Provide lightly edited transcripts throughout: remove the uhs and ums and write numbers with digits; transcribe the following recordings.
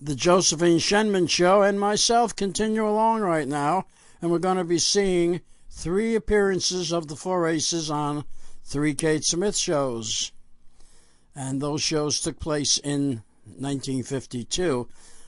The Josephine Shenman Show and myself continue along right now, and we're going to be seeing 3 appearances of the Four Aces on 3 Kate Smith shows. And those shows took place in 1952.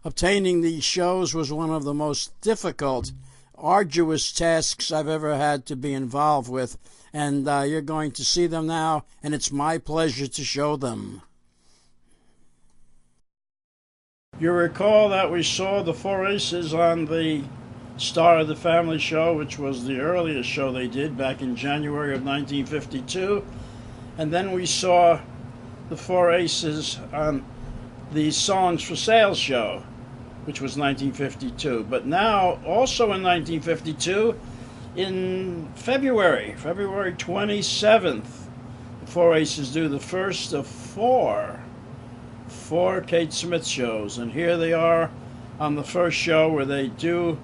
Obtaining these shows was one of the most difficult, arduous tasks I've ever had to be involved with, and you're going to see them now, and it's my pleasure to show them. You recall that we saw the Four Aces on the Star of the Family show, which was the earliest show they did back in January of 1952. And then we saw the Four Aces on the Songs for Sale show, which was 1952. But now, also in 1952, in February 27th, the Four Aces do the first of four Kate Smith shows, and here they are on the first show where they do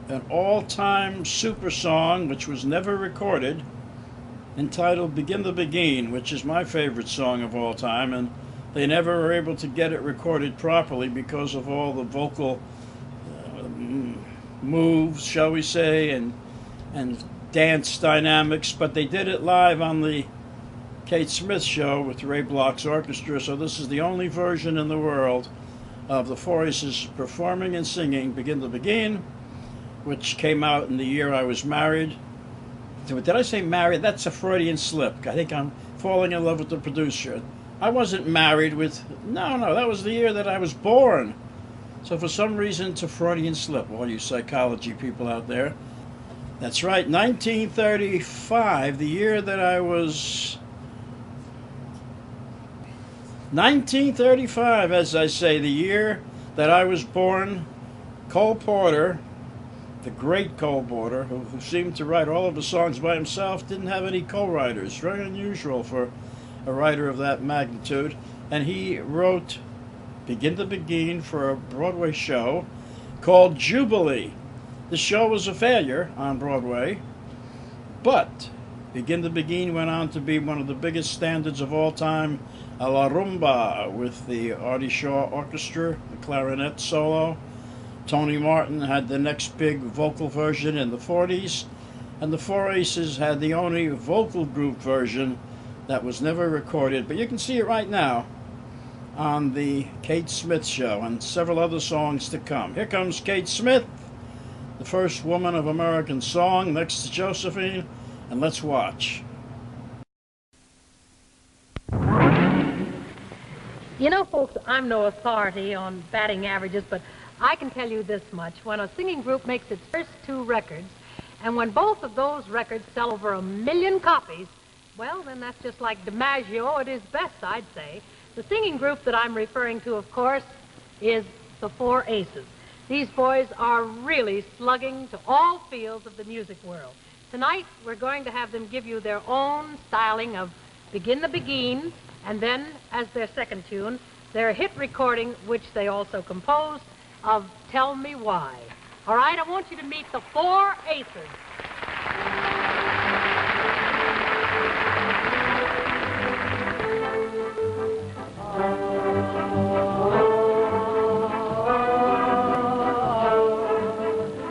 an all-time super song which was never recorded, entitled Begin the Begin, which is my favorite song of all time, and they never were able to get it recorded properly because of all the vocal moves, shall we say, and dance dynamics, but they did it live on the Kate Smith show with Ray Bloch's orchestra, so this is the only version in the world of the Four Aces performing and singing Begin the Begin, which came out in the year I was married. Did I say married? That's a Freudian slip. I think I'm falling in love with the producer. I wasn't married with... No, that was the year that I was born. So for some reason, it's a Freudian slip, all you psychology people out there. That's right, 1935, the year that I was... 1935, as I say, the year that I was born. Cole Porter, the great Cole Porter, who seemed to write all of the songs by himself, didn't have any co-writers. Very unusual for a writer of that magnitude. And he wrote Begin the Begin for a Broadway show called Jubilee. The show was a failure on Broadway, but Begin the Begin went on to be one of the biggest standards of all time, a la rumba, with the Artie Shaw Orchestra, the clarinet solo. Tony Martin had the next big vocal version in the 40s, and the Four Aces had the only vocal group version that was never recorded, but you can see it right now on the Kate Smith show, and several other songs to come. Here comes Kate Smith, the first woman of American song, next to Josephine, and let's watch. You know, folks, I'm no authority on batting averages, but I can tell you this much. When a singing group makes its first 2 records, and when both of those records sell over 1 million copies, well, then that's just like DiMaggio at his best, I'd say. The singing group that I'm referring to, of course, is the Four Aces. These boys are really slugging to all fields of the music world. Tonight, we're going to have them give you their own styling of Begin the Begin, and then, as their second tune, their hit recording, which they also composed, of Tell Me Why. All right, I want you to meet the Four Aces.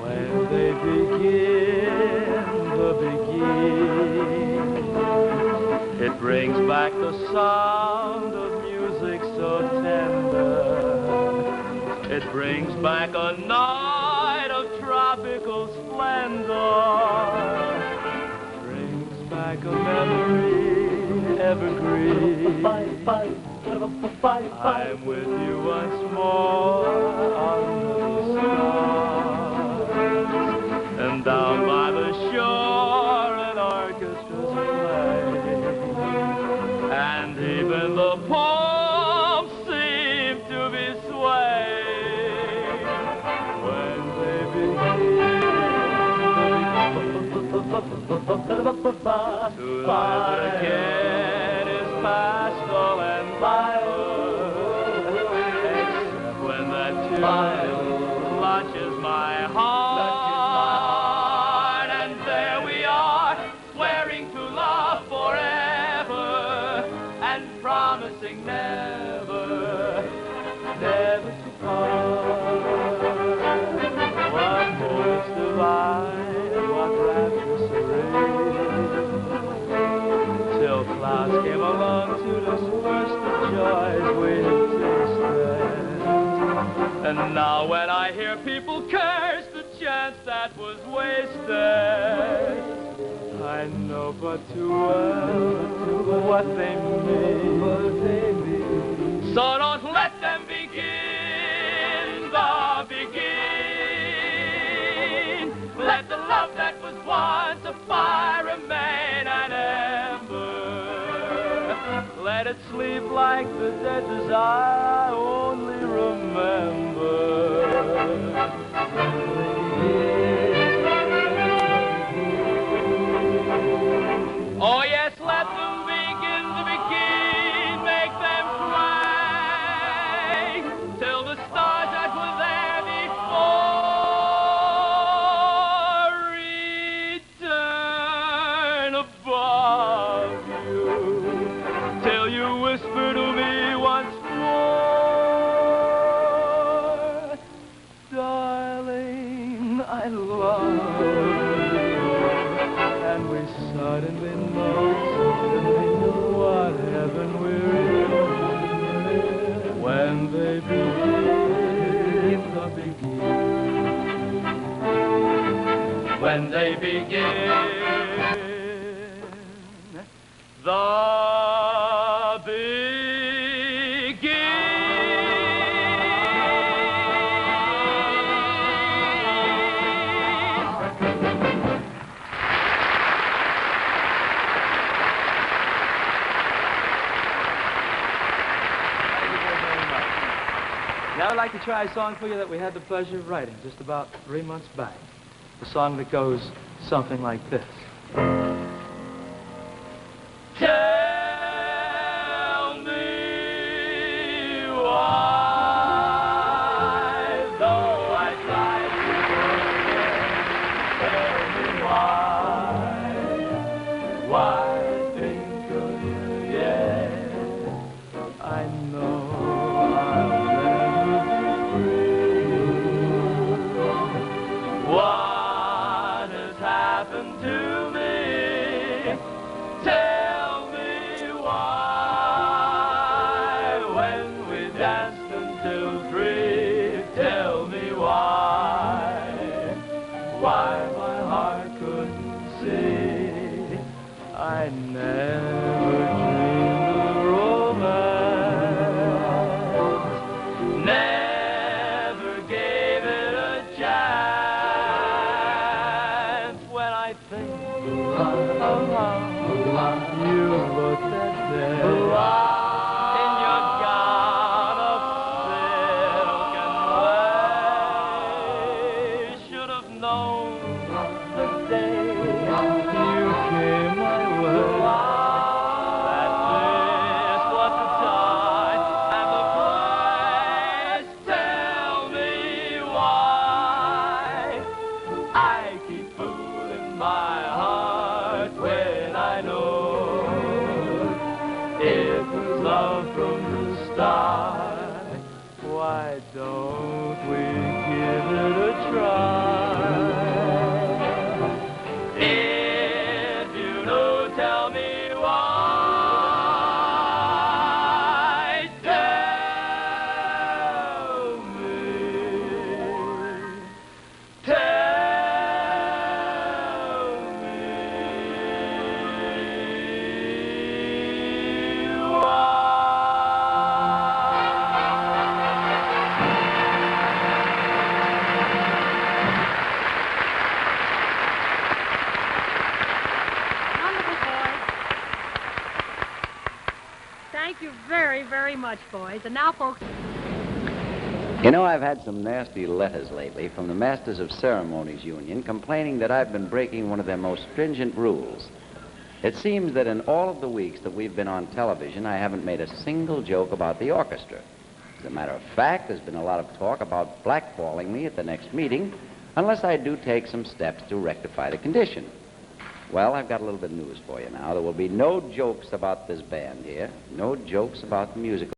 When they begin the begin, it brings back the sound of music so tender. It brings back a night of tropical splendor. Brings back a memory evergreen. I'm with you once more under the stars, and down by the shore an orchestra's playing, and even the palms seem to be swaying when they begin to live again is pastoral and violent, except when that tune clutches my heart, and there we are, swearing to love forever, and promising never, never to part. find what rapturous array. Till clouds came along to disperse the joys we had tasted. And now when I hear people curse the chance that was wasted, I know but too well what they mean. So don't let them begin the begin. Let the love that was once a fire remain an ember. Let it sleep like the dead desire I only remember. Oh yes, let them begin to begin, make them cry, till the stars that were there before return above you, till you whisper to me once more, darling, I love you. And we suddenly know what heaven we're in when they begin the begin. When they begin the Now I'd like to try a song for you that we had the pleasure of writing just about 3 months back. A song that goes something like this. Tell me why, though I try to forget, tell me why I think of you, yeah, I know. What has happened to me? Tell me why. When we danced until 3, tell me why. Why my heart couldn't see. I never dreamed of romance. Never gave it a chance. When I think of how you looked that day in your gown of silk and lace, should have known the day you came my way that this was the time and the place. Tell me why I keep fooling my heart when I know it was love from the start. Why don't we give it a try? If you know, tell me why. Tell me. Tell me why. Wonderful, boys. Thank you very, very much, boys. And now, folks... You know, I've had some nasty letters lately from the Masters of Ceremonies Union complaining that I've been breaking one of their most stringent rules. It seems that in all of the weeks that we've been on television, I haven't made a single joke about the orchestra. As a matter of fact, there's been a lot of talk about blackballing me at the next meeting unless I do take some steps to rectify the condition. Well, I've got a little bit of news for you now. There will be no jokes about this band here, no jokes about the musical.